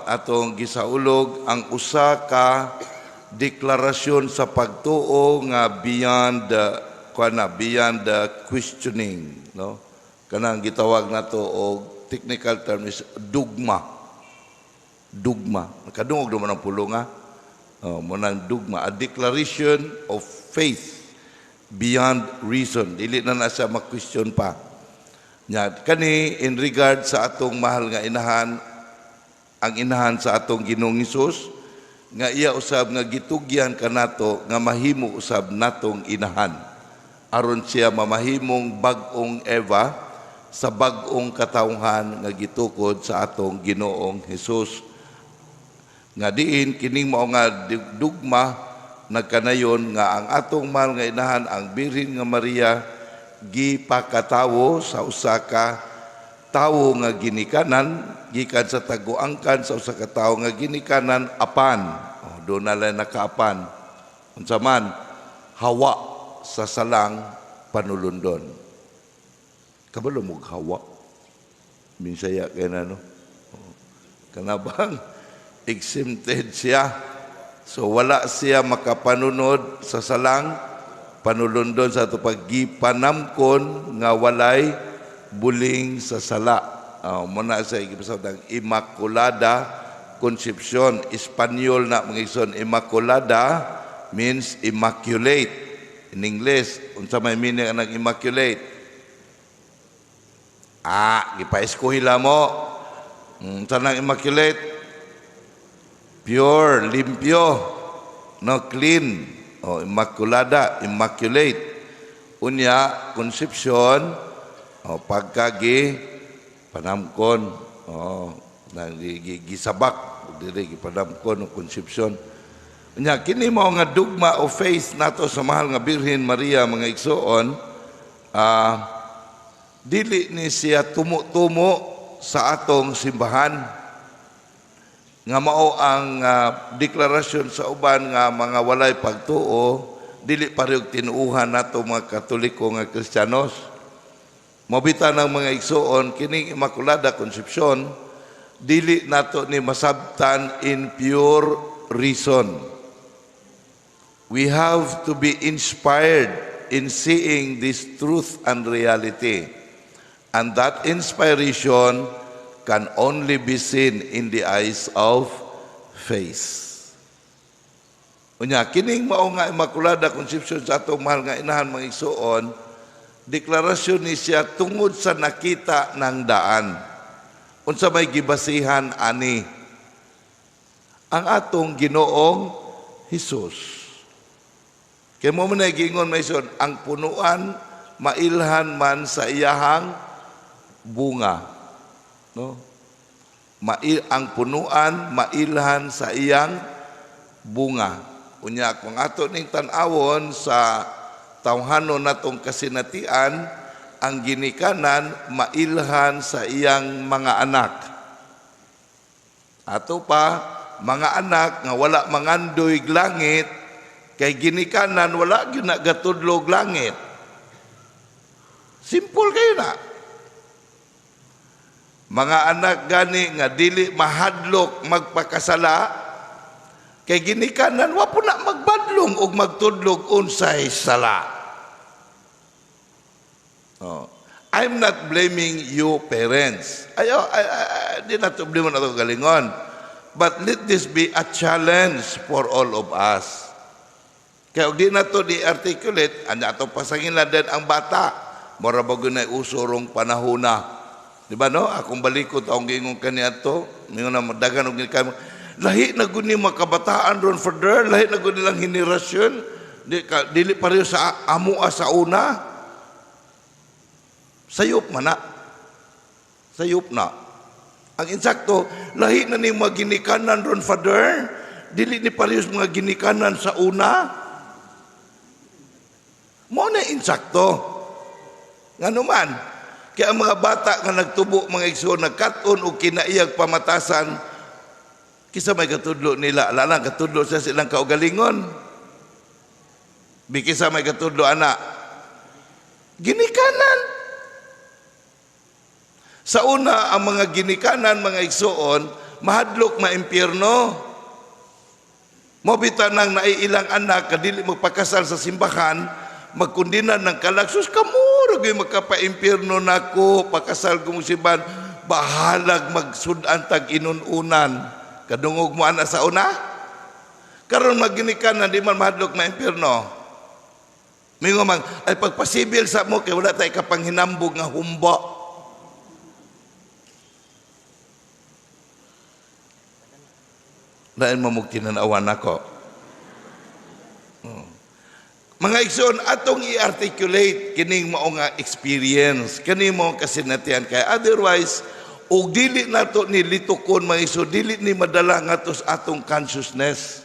atong gisaulog ang usa ka deklarasyon sa pagtuo nga beyond the questioning, no? Kanang gitawag nato og technical term is dogma. Kadungog naman ang pulong munang dogma, a declaration of faith beyond reason. Dili na siya ma-question pa. Nya kani in regard sa atong mahal nga inahan, ang inahan sa atong Ginoong Hesus, nga iya usab nga gitugyan kanato nga mahimo usab natong inahan aron siya mamahimong bag-ong Eva sa bag-ong katawhan nga gitukod sa atong Ginoong Hesus. Nga diin kining mao nga dugma nagkanayon nga ang atong mahal nga inahan, ang Birhen nga Maria, gipakatawo sa usa ka tawo nga ginikanan gikan sa taguangkan sa usa ka tawo nga ginikanan apan. Doon na lang nakaapan. Unsa man, Hawa sa salang panulundon. Kabalo mo Hawa? Minsaya kay na, no? Kanabang exempted siya. So wala siya makapanunod sa salang panulundon sa ato paggipanamkon nga walay buling sa sala. Muna sa igipasawag Immaculada Conception. Espanyol na mga ison, Immaculada means immaculate. In English, unsa may meaning ang immaculate? Gipa-eskuhila mo. Unsa nang immaculate? Pure, limpyo, no, clean. Immaculada, immaculate. Unya, conception, pagkagi panamkon, gisabak diri gipanamkon o konsepsyon. Nya kini mao nga dugma o faith nato sa mahal nga Birhen Maria, mga igsoon, dili ni siya tumo-tumo sa atong simbahan nga mao ang deklarasyon sa uban nga mga walay pagtuo, dili parehog tinuuhan nato mga Katoliko nga Kristiyanos. Mabita ng mga igsoon, kining Immaculada Conception, dili nato ni masabtan in pure reason. We have to be inspired in seeing this truth and reality. And that inspiration can only be seen in the eyes of faith. Unya, kining mao nga Immaculada Conception sa atong mahal nga inahan, mga igsoon, deklarasyon ni siya tungod sa nakita ng daan. Unsa may gibasihan ani? Ang atong Ginoong Hesus. Kaya mo man gingon may son, ang punuan mailhan man sa iyahang bunga. No? Ang punuan mailhan sa iyang bunga. Unya kung ato ning tan-awon sa tawhanon natong kasinatian, ang ginikanan mailhan sa iyang mga anak. Ato pa, mga anak nga wala mangandoy langit, kay ginikanan wala gyud nagatudlog langit. Simple kayo na. Mga anak gani nga dili mahadlok magpakasala, kay ginikanan wa po na magbadlong og magtudlog unsay sala. I'm not blaming you parents. Di na to blame na to galingon. But let this be a challenge for all of us. Kaya di na to di-articulate, anya to pasangila din ang bata. Mura bago na usurong panahona. Di ba no? Akong balikot akong gingon kaniya to. Mingon na madagan og ginikanan. Lahi na guni makabataan ron further. Lahi na guni lang henerasyon. Dili pareho sa amua sa una. Sayop man na. Sayop na. Ang insakto, lahi na ni mga ginikanan ron, Father. Dili ni parehas mga ginikanan sa una. Mo na insakto. Nga naman, kaya ang mga bata nga nagtubo, mga igsoon, nagkaton o kinaiyag pamatasan, kisa may katudlo nila. Alang katudlo sa silang kaugalingon. Bikisa may katudlo, anak. Ginikanan. Sa una, ang mga ginikanan, mga igsoon, mahadlok maimpyerno. Mobita nang naiilang anak kadili magpakasal sa simbahan, magkundinan ng kalaksos kamo ragay magkapaimpyerno nako pakasal ko mo simbahan, bahalag magsudan tag inununan. Kadungog mo ana sa una. Karon maginikan na di man mahadlok maimpyerno. Mingo man ay pagpasibil sa mo kay wala tay kapanghinambog nga humba. Lain mamugtinan awan ako. Mga igsoon, atong i-articulate kining mao nga experience, kini mo kasinatian kay otherwise og dili nato ni litukon mga igsoon, dili ni madala ngatos atong consciousness.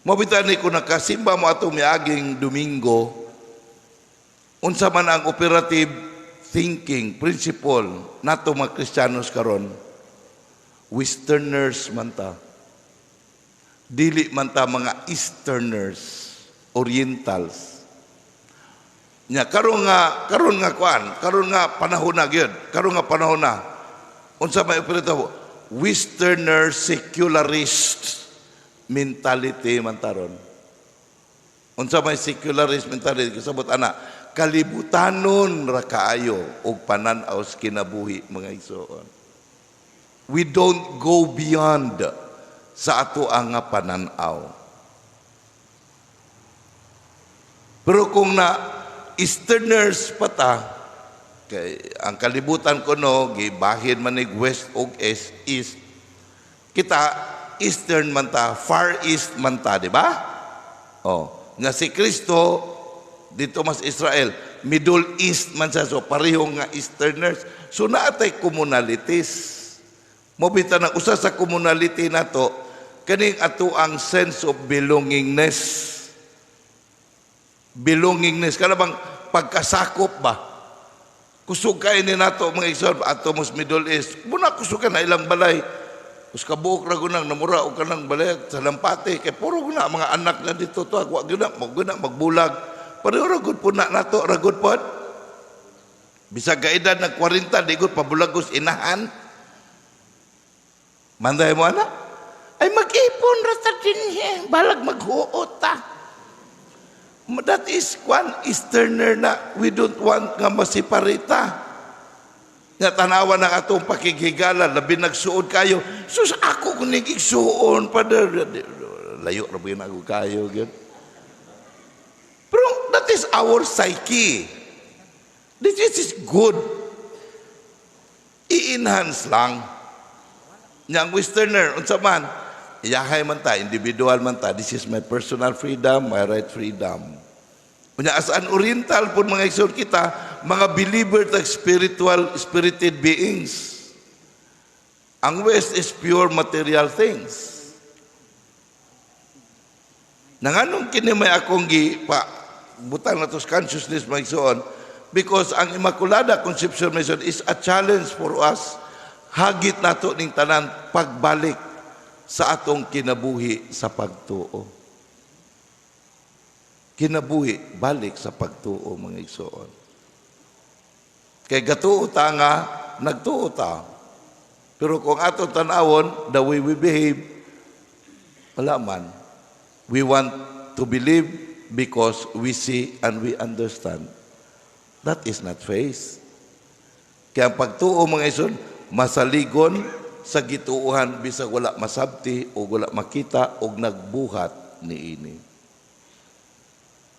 Mabitani ko nakasimba mo atong miaging Domingo, unsa man ang operative thinking principle nato mga Kristiyanos karon. Westerners man ta. Dili man ta mga Easterners, Orientals. Nya karon nga panahon na gyud. Karon nga panahon na. Unsa may operatibo? Westerner secularist mentality man taron. Unsa may secularist mentality kasabot ana? Kalibutanon ra kaayo og panan-aw sa kinabuhi mga igsoon. We don't go beyond sa ato ang pananaw. Pero kung na Easterners pata, kay ang kalibutan ko no, gibahin man ni West o East, kita Eastern man ta, Far East man ta, di ba? Oh, nga si Kristo dito mas Israel, Middle East man sa so pareho nga Easterners. So naatay communalities. Mobita na usa sa community nato kaning ato ang sense of belongingness. Belongingness kana bang pagkasakop ba? Kusog kay ni nato mga igsoon ato mos Middle East. Muna kusog ka na ilang balay. Kus kabuok ra gunang namura og kanang balay sa Lampate kay puro guna mga anak na dito to wa guna magbulag. Pareho ra gud puna nato ra gud pod. Bisag ka edad ng 40 di gud pabulagos inahan. Manday mo ana? Ay mag-ipon ra sa dinhi, balag maghuot ta. That is one Easterner na we don't want nga masiparita. Nga tanawan ng atong pakigigala, labi nagsuod kayo. Sus ako kung nagigsuon pa layo ra ba ako kayo gyud. Pero that is our psyche. This is good. I-enhance lang. Yang Westerner, unsa man, iyahay man ta, individual man ta, this is my personal freedom, my right freedom. Unya as an Oriental pun mga igsoon kita, mga believer ta spirited beings. Ang West is pure material things. Nanganong kini may akong butang na to consciousness mga igsoon, because ang Immaculada Conception Mission is a challenge for us. Hagit nato ning tanan pagbalik sa atong kinabuhi sa pagtuo. Kinabuhi balik sa pagtuo mga igsoon. Kay gatuo ta nga nagtuo ta. Pero kung atong tan-awon the way we behave, wala man. We want to believe because we see and we understand. That is not faith. Kaya ang pagtuo mga igsoon masaligon sa gituuhan bisag wala masabti o wala makita o nagbuhat niini.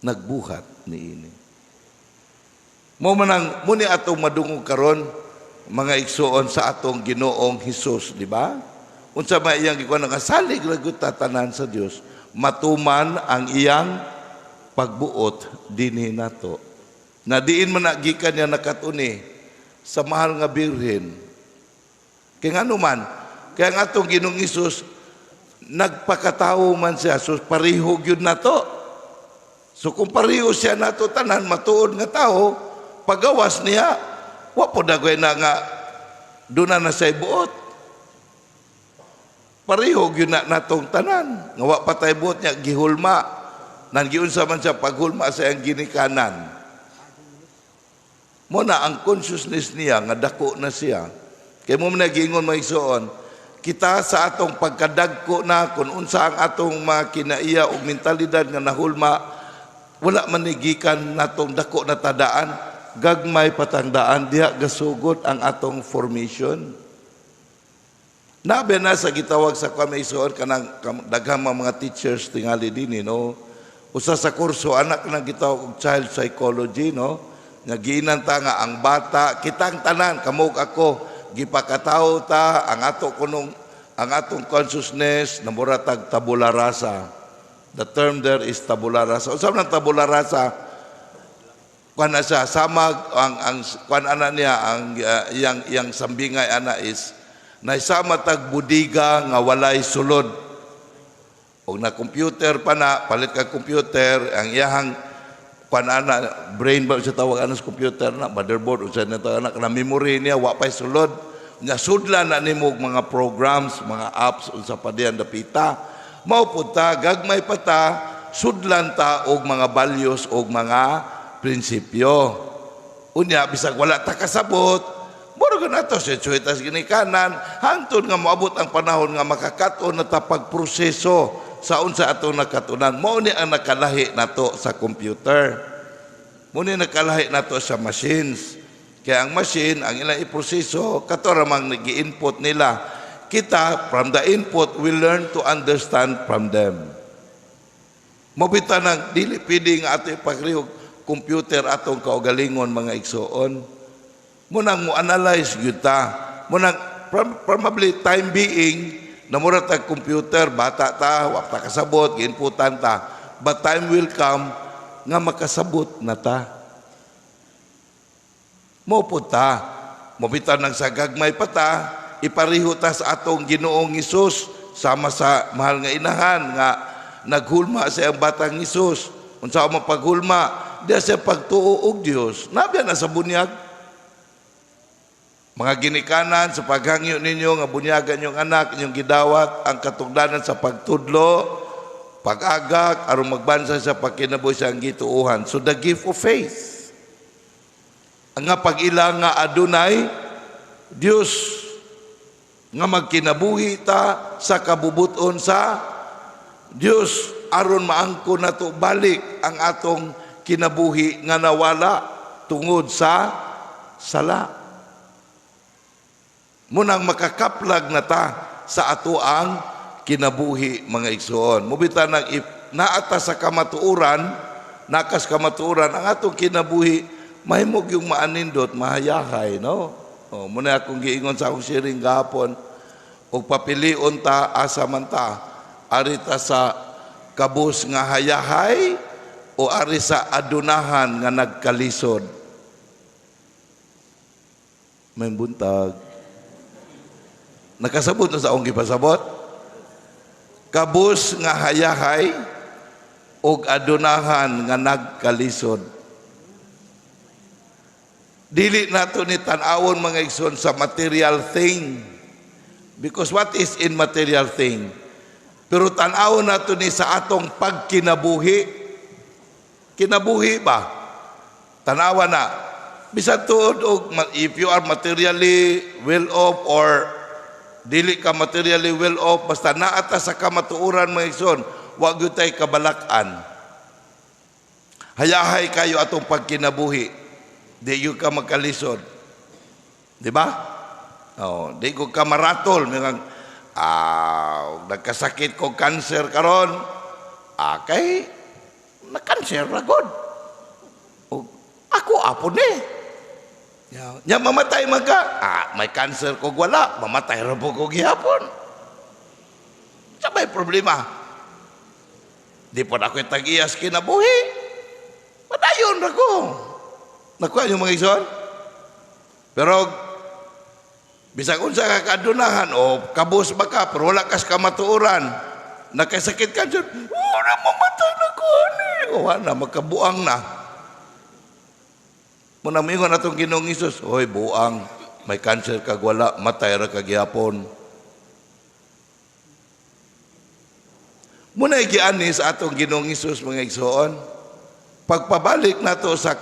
Nagbuhat niini. Mo manang muni atong madungog karon mga igsoon sa atong Ginoong Hesus, di ba? Unsa may iyang gikuan nga salig lagot tatanan sa Dios, matuman ang iyang pagbuot dinhi nato. Na diin man gikan niya nakatuni sa mahal nga birhen. Kaya nga naman, kaya nga itong Ginoong Hesus, nagpakatao man siya, so pariho yun na to. So kung pariho siya na to, tanan, matuod nga tao, pagawas niya, wapo dagway na nga, doon na siya buot. Pariho yun na tong tanan, nga wapatay buot niya, gihulma. Nangiun sa man siya, paghulma sa iyang ginikanan. Muna, ang consciousness niya, nga dako na siya, kaya mo nagingon mga igsoon, kita sa atong pagkadagko na kung unsa ang atong mga kinaiya o mentalidad nga nahulma, wala manigikan natong dako na tadaan, gagmay patandaan diha gasugod ang atong formation. Nabi na sa gitawag sa kamaison kanang daghang mga teachers tingali dinhi, no. Usa sa kurso anak nang gitawag og child psychology, no. Nga ginanta nga ang bata kitang tanan kamog ako gipakataw ta ang atong consciousness na muratag tabula rasa. The term there is tabula rasa. Usab nang tabula rasa kuan na siya samag ang kuan ana niya ang yang sambingay ana is naisama tag budiga nga walay sulod. Og na computer pa na palit ka computer ang iyahang kuan ana brain ba sa tawag ana sa computer na motherboard usa na tawag ana kana memory niya wa pay sulod nya sudlan na nimo mga programs mga apps unsa pa diyan dapita mao pud ta gagmay pa ta sudlan ta og mga values og mga prinsipyo unya bisag wala ta kasabot mura na to sa suitas ginikanan hangtod nga moabot ang panahon nga makakaton na ta pagproseso sa unsa atong nakatunan. Mao ni ang nakalahi nato sa computer. Mao ni nakalahi nato sa machines. Kaya ang machine ang ilang iproseso kato ramang nagi-input nila. Kita from the input we learn to understand from them. Mobita nang dili pwede nga ato ipagrihog computer atong kaugalingon mga igsoon. Munang mo analyze gyud ta. Munang probably time being namura tag computer, bata ta, wa ta kasabot, ginputan ta. But time will come nga makasabot na ta. Mo po ta, mobita nang sa gagmay pa ta, ipariho ta sa atong Ginoong Hesus sama sa mahal nga inahan nga naghulma sa ang batang Hesus. Unsa mo paghulma, diya siya pagtuo og Dios. Nabiya na sa bunyag. Mga ginikanan sa paghangyo ninyo nga bunyagan yung anak inyong gidawat ang katugdanan sa pagtudlo, pag-agak aron magbansa sa pagkinabuhi sa gituuhan. So the gift of faith. Ang nga pag-ila nga adunay Dios nga magkinabuhi ta sa kabubuton sa Dios aron maangko nato balik ang atong kinabuhi nga nawala tungod sa sala. Munang makakaplag na ta sa ato ang kinabuhi mga igsoon. Mubita nang naata sa kamatuuran, nakas kamatuuran, ang atong kinabuhi, mahimog yung maanindot, mahayahay, no? O, muna akong giingon sa akong sharing gahapon, o papilion ta, asa man ta, arita sa kabus nga hayahay, o ari sa adunahan nga nagkalisod. May buntag. Nakasabot na sa akong gipasabot. Kabus nga hayahay og adunahan nga nagkalisod. Dili nato ni tan-awon mga igsoon sa material thing. Because what is in material thing? Pero tan-awon nato ni sa atong pagkinabuhi. Kinabuhi ba? Tanawa na. Bisan tuod og if you are materially well off or dili ka materially well off, basta naata sa kamatuuran mga igsoon, wag gyud tay kabalakan. Hayahay kayo atong pagkinabuhi. Di gyud ka magkalisod. Di ba? Oh, di ko ka maratol mga nagkasakit ko cancer karon. Kay na-cancer ra gud. Ako apon nya mamatay magka. May cancer ko wala, mamatay ra po ko gihapon. Sabay problema. Di po ako tag-iyas kinabuhi. Padayon ra ko. Nakuha yung mga igsoon. Pero bisag unsa ka kadunahan o kabus ba ka pero wala kas kamatuoran. Nakasakit ka dyan. Na mamatay na ko ni. Na magkabuang na. Muna mingon atong Ginoong Hesus, hoy buang, may cancer kag wala, matay ra kag gihapon. Muna giani sa atong Ginoong Hesus mga igsoon. Pagpabalik nato sa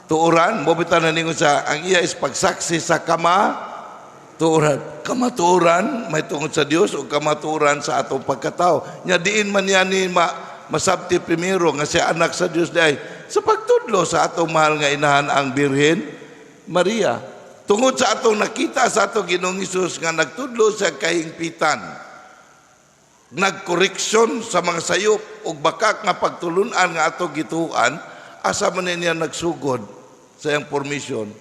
tuuran, mo bitan na ningon sa ang iya is pagsaksi sa turan. Kamatuoran may tungod sa Dios o kamatuoran sa atong pagkatao. Nya diin man yan ni masabti primero nga siya anak sa Dios day sa pagtudlo sa atong mahal nga inahan ang Birhen Maria. Tungod sa atong nakita sa atong Ginoong Hesus nga nagtudlo sa kahingpitan, nagkoreksyon sa mga sayop ug bakak nga pagtulunan nga atong gituan, asa man niya nagsugod sa iyang formation.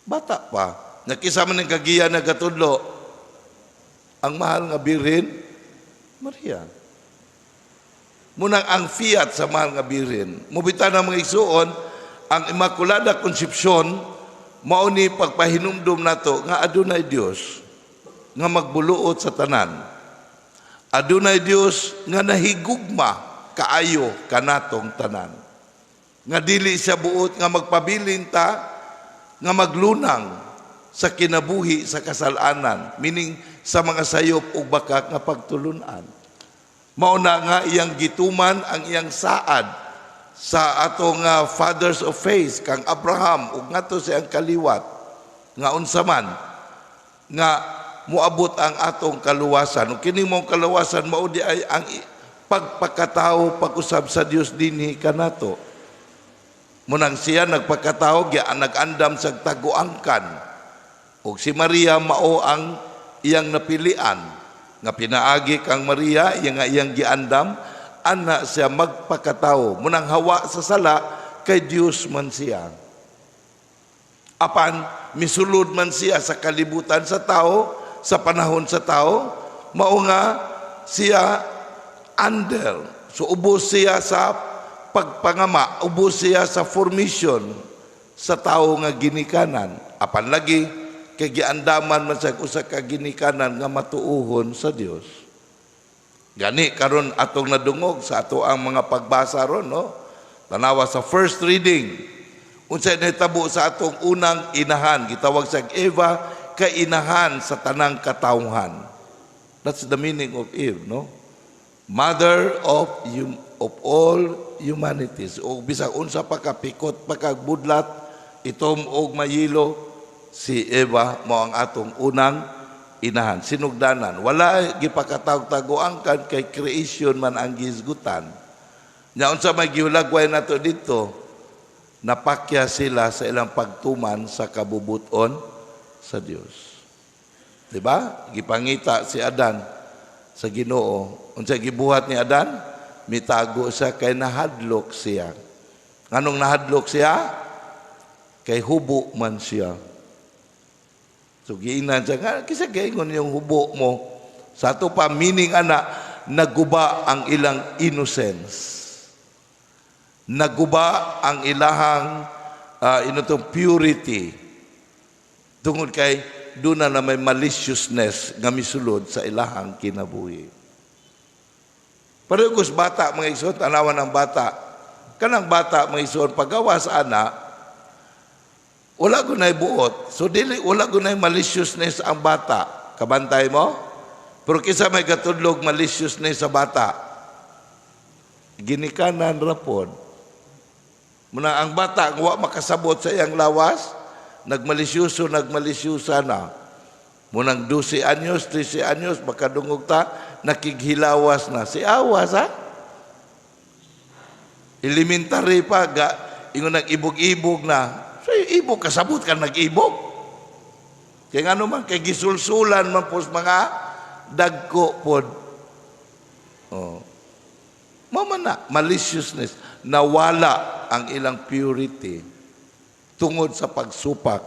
Bata pa, nakisa man ng kagiya na katudlo ang mahal nga Birhen Maria. Munang ang fiat sa mahal nga Birhen. Mubita na mga igsuon, ang Immaculada Concepcion mao ni pagpahinumdum nato nga adunay Dios nga magbuluot sa tanan. Adunay Dios nga nahigugma kaayo kanatong tanan. Nga dili siya buot nga magpabilin ta nga maglunang sa kinabuhi sa kasalanan, meaning sa mga sayop ug bakak nga pagtulunan. Mao na nga iyang gituman ang iyang saad sa atong fathers of faith kang Abraham ug ngadto sa iyang kaliwat nga unsa man nga muabot ang atong kaluwasan. Ug kini mong kaluwasan mao di ay ang pagpakatao pag-usab sa Dios dinhi kanato. Munang siya nagpakatao nag-andam sa taguangkan. Ug si Maria mao ang iyang napilian nga pinaagi kang Maria iyang giandam ana siya magpakatao munang hawa sa sala kay Dios man siya. Apan misulod man siya sa kalibutan sa tao, sa panahon sa tao, mao nga siya under. So ubos siya sa pagpangama, ubos siya sa formation sa tao nga ginikanan. Apan lagi kay giandaman man sa usa ka ginikanan nga matuuhon sa Dios. Gani karon atong nadungog sa ato ang mga pagbasa ron, no? Tanawa sa first reading, unsay nahitabo sa atong unang inahan, gitawag sa Eva kay inahan sa tanang katawhan. That's the meaning of Eve, no? Mother of all humanities. O bisag unsa pa ka pikot pa kag budlat, itom og mayilo, si Eva mo ang atong unang inahan, sinugdanan. Wala gipakatawag-taguangkan kay creation man ang gisgutan. Nya unsa may gihulagway nato dito, napakya sila sa ilang pagtuman sa kabubuton sa Dios. Di ba? Gipangita si Adan sa Ginoo. Unsa gibuhat ni Adan? Mitago siya kay nahadlok siya. Nganong nahadlok siya? Kay hubo man siya. So giingnan siya nga, kisa gaingon yung hubo mo. Sa ato pa, meaning ana, naguba ang ilang innocence. Naguba ang ilahang purity. Tungod kay, doon na may maliciousness nga misulod sa ilahang kinabuhi. Pero kus bata, mga igsoon, tanawan ng bata. Kanang bata, mga igsoon, pagawas ana, wala gunay buot. So dili wala gunay maliciousness ang bata. Kabantay mo? Pero kisa may katudlog maliciousness sa bata. Ginikanan rapod. Muna ang bata wa makasabot sa iyang lawas, nagmalisyusa na. Munang 12 anyos, 13 anyos makadungog ta, nakighilawas na. Si awas ha? Elementary pa ingon nag-ibog-ibog na. So, ibog, kasabot ka nag-ibog. Kaya nga naman, kay gisulsulan man po mga dagko po. Oh. Mamana, maliciousness, nawala ang ilang purity tungod sa pagsupak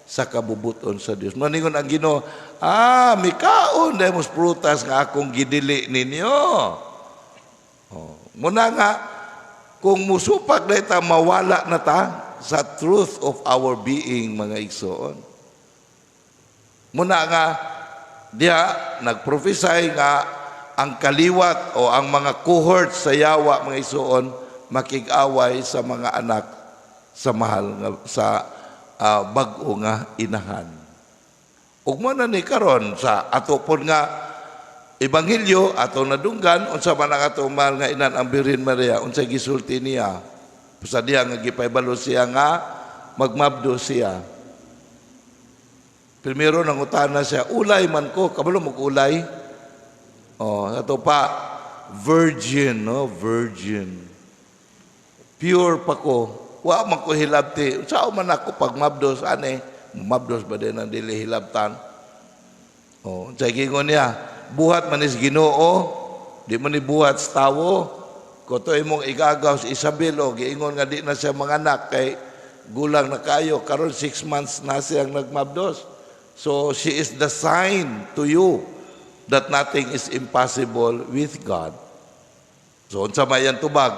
sa kabubuton sa Dios. Maningon ang Ginoo, mikaon dahil mos prutas nga akong gidili ninyo. Oh. Muna nga, kung musupak na ita, mawala na ta, sa truth of our being, mga igsoon. Muna nga, diha, nagprophesy nga ang kaliwat o ang mga cohort sa yawa, mga igsoon, makig-away sa mga anak sa mahal nga, sa bag-o nga inahan. Ug mo na ni karon sa ato pon nga ebanghelyo ato nadunggan unsa man ang ato mahal nga inan ang Birhen Maria, unsa gisulti niya. Sa diya nga gipaybalo siya nga magmabdo siya. Primero nangutan na siya, ulay man ko, kabalo mag-ulay. Oh, ato pa, virgin, no? Virgin. Pure pa ko. Wa man ko hilabti. Sao man ako pag mabdos, ane? Mabdos ba din ang dili hilabtan? Oh, sa gingon niya, buhat man is Ginoo, di man ni buhat sa tawo. Kuto imong igagaw sa Isabel, o giingon nga di na siya manganak kay gulang na kayo. Karon 6 months na siyang nagmabdos. So she is the sign to you that nothing is impossible with God. So unsa may yan tubag?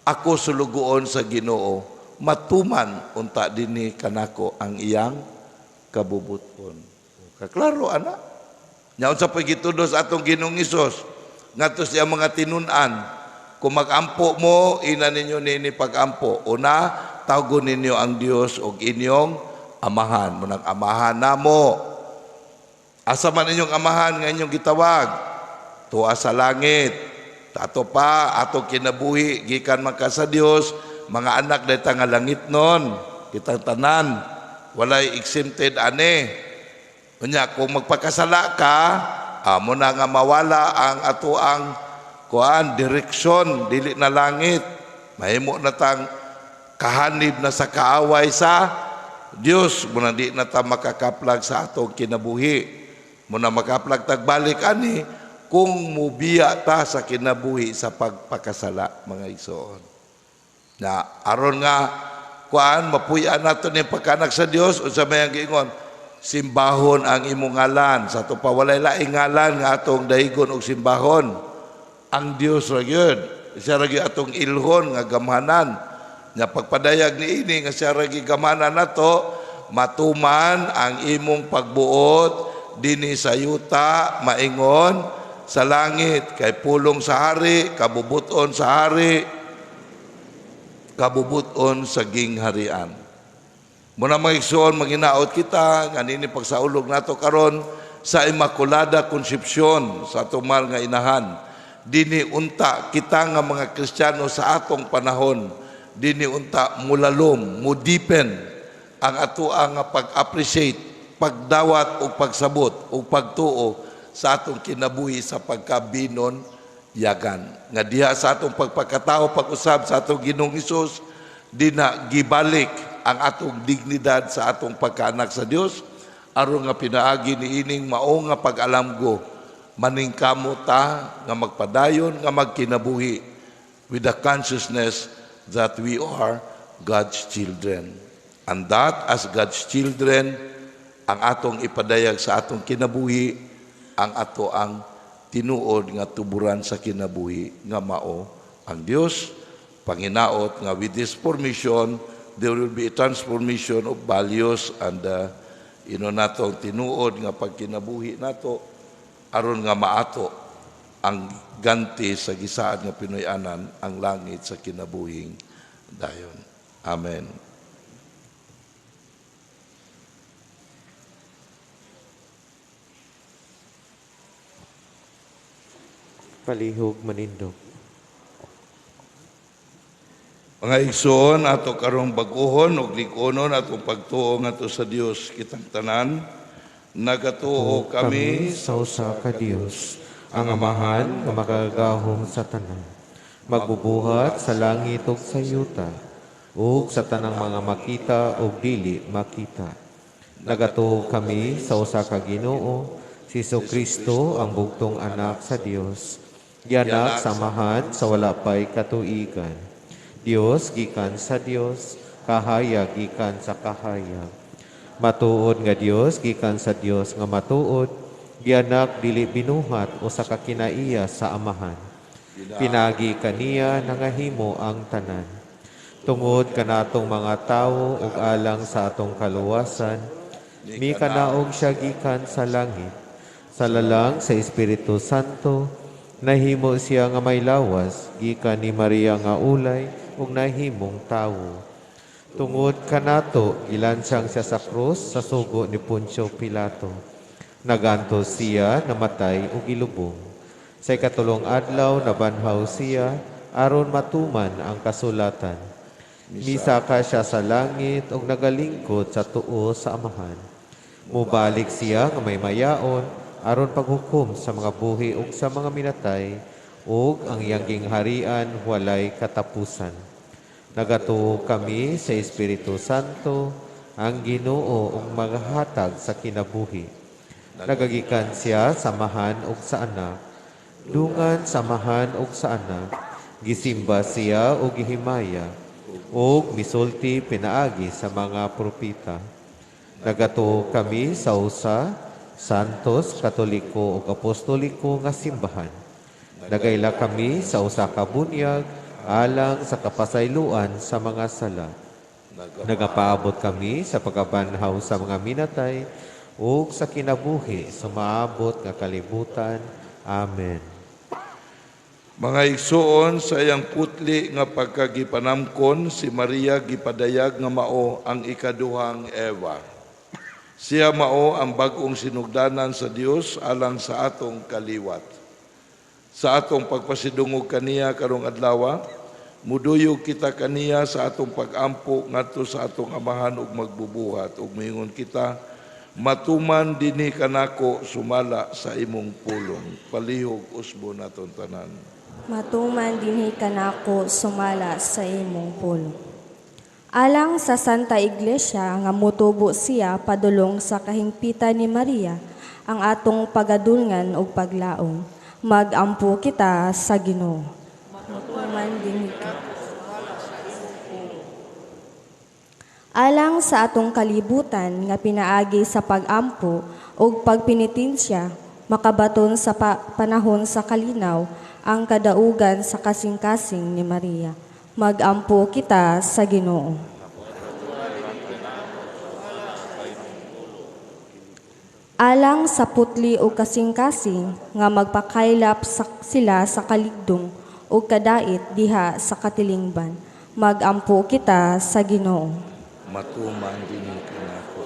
Ako sulugoon sa Ginoo, matuman unta dinhi kanako ang iyang kabubuton. Kaklaro ana. Nya unsa pay gitudo sa atong Ginoong Hesus ngadto siya mga tinun-an, kung mag-ampo mo, ina ninyo nini pag-ampo. Una, tawgon ninyo ang Dios og inyong amahan. Munang amahan namo. Asa man inyong amahan nga inyong gitawag? Tuwa sa langit. Ato pa, ato kinabuhi, gikan man ka sa Dios, mga anak dayta nga langit nun. Kitang tanan, walay exempted ane. Unya, kung magpakasala ka, amo na nga mawala ang ato ang direksyon, dili na langit. Mahimo na tang kahanib na sa kaaway sa Dios, muna di na ta makakaplag sa atong kinabuhi. Muna makaplag tagbalik ani kung mubiya ta sa kinabuhi sa pagpakasala, mga igsoon. Na aron nga mapuy-an nato ni pagkanak sa Dios, unsa may ang giingon, simbahon ang imong ngalan. Sa to pa walay laing ngalan nga atong dahigon og simbahon. Ang Dios ra gyud, siya ra gyud atong ilhon nga gamhanan. Nga pagpadayag ni ini nga siya ragi gamana nato, matuman ang imong pagbuot dinhi sa yuta, maingon sa langit, kay pulong sa hari, kabubuton sa hari, kabubuton sa gingharian. Muna mga igsoon, maginaot kita nga nini pagsaulog nato karon sa Immaculada Concepcion sa atong mahal nga inahan. Dini unta kita nga mga Kristiyano sa atong panahon, dini unta mulalom, mudipen ang ato ang pag-appreciate, pagdawat o pagsabot o pagtuo sa atong kinabuhi sa pagkabinon yagan. Nga diha sa atong pagpakatao, pag-usab sa atong Ginoong Hesus, di na gibalik ang atong dignidad sa atong pagkaanak sa Dios, aron nga pinaagi ni ining mao nga pag-alamgo, maningkamo ta nga magpadayon nga magkinabuhi with the consciousness that we are God's children. And that as God's children, ang atong ipadayag sa atong kinabuhi, ang ato ang tinuod nga tuburan sa kinabuhi nga mao ang Dios. Panginaot nga with this formation, there will be a transformation of values and natong tinuod nga pagkinabuhi nato aron nga maato ang ganti sa gisaan nga Pinoy-anan ang langit sa kinabuhing dayon. Amen. Palihog manindog. Mga igsoon, ato karong baguhon o likonon atong pagtuo nga to sa Dios kitang tanan, nagatuo kami sa usa ka Dios, ang amahan nga makagahom sa tanan, magbubuhat sa langit ug sa yuta, ug sa tanang mga makita ug dili makita. Nagatuo kami sa usa ka Ginoo, si Jesu-Kristo ang bugtong anak sa Dios, gianak sa amahan sa wala pay katuigan. Dios gikan sa Dios, kahayag gikan sa kahayag. Matuod nga Dios gikan sa Dios nga matuod, gianak dili binuhat o sa kakinaiya sa amahan. Pinagi kaniya nangahimo ang tanan. Tungod kanatong mga tawo ug alang sa atong kaluwasan, mikanaog siya gikan sa langit. Sa lalang sa Espiritu Santo, nahimo siya nga may lawas, gikan ni Maria nga ulay, ug nahimong tawo. Tungod kanato, ilansang siya sa krus sa sugo ni Poncio Pilato. Naganto siya, namatay ug ilubong. Sa ikatulong adlaw, nabanhaw siya, aron matuman ang kasulatan. Misaka siya sa langit ug nagalingkod sa tuo sa amahan. Mubalik siya nga may mayaon, aron paghukom sa mga buhi ug sa mga minatay, ug ang iyang gingharian walay katapusan. Nagatuo kami sa Espiritu Santo, ang Ginoo ug maghatag sa kinabuhi. Nagagikan siya samahan ug sa anak, dungan samahan ug sa anak, gisimba siya ug gihimaya, ug misulti pinaagi sa mga propita. Nagatuo kami sa usa, santos, katoliko ug apostoliko nga simbahan. Nagaila kami sa usa ka bunyag alang sa kapasayloan sa mga sala. Nagapaabot kami sa pagkabanhaw sa mga minatay ug sa kinabuhi sumaabot nga kalibutan. Amen. Mga igsuon sa iyang putli nga pagkagipanamkon, si Maria gipadayag nga mao ang ikaduhang Eva. Siya mao ang bag-ong sinugdanan sa Dios alang sa atong kaliwat. Sa atong pagpasidungog kaniya karong adlaw, muduyog kita kaniya sa atong pag-ampo ngadto sa atong amahan ug magbubuhat ug moingon kita, matuman dinhi kanako sumala sa imong pulong. Palihog usbo naton tanan. Matuman dinhi kanako sumala sa imong pulong. Alang sa Santa Iglesia nga motubo siya padulong sa kahingpitan ni Maria, ang atong pagadulngan ug paglaom. Magampo kita sa Ginoo. Matuman dinhi ka. Alang sa atong kalibutan nga pinaagi sa pagampo ug pagpinitensya, makabaton sa panahon sa kalinaw ang kadaugan sa kasing-kasing ni Maria. Magampo kita sa Ginoo. Alang sa putli o kasing-kasing nga magpakaylap sila sa kaligdong o kadait diha sa katilingban. Magampo kita sa Ginoo. Matuman dinhi kanako.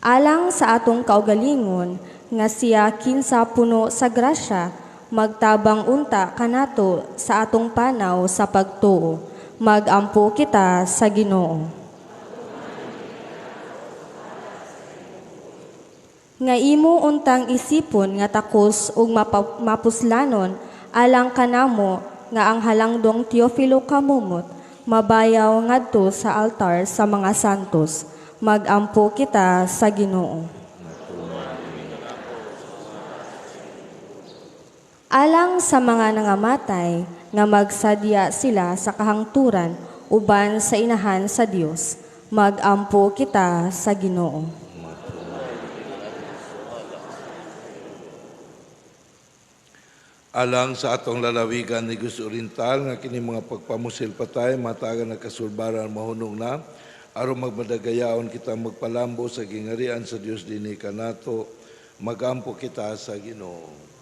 Alang sa atong kaugalingon nga siya kinsa puno sa grasya, magtabang unta kanato sa atong panaw sa pagtuo. Magampo kita sa Ginoo. Nga imo untang isipon nga takos ug mapuslanon alang kanamo nga ang halangdong Teofilo kamumot, mabayaw ngadto sa altar sa mga santos. Magampo kita sa Ginoo. Alang sa mga nangamatay nga magsadya sila sa kahangturan uban sa inahan sa Dios, magampo kita sa Ginoo. Alang sa atong lalawigan ni Gus Oriental nga kini mga pagpamusil patay matagan nagkasulbaran mahunong na aron magmadagayaon kita magpalambo sa gingarian sa Dios dinhi kanato. Magampo kita sa Ginoo.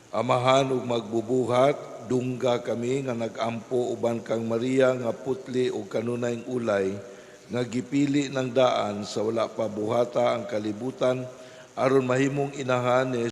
Amahan ug magbubuhat, dungga kami nga nagampo uban kang Maria nga putli ug kanunayng ulay nga gipili ng daan sa wala pa buhata ang kalibutan aron mahimong inahan ni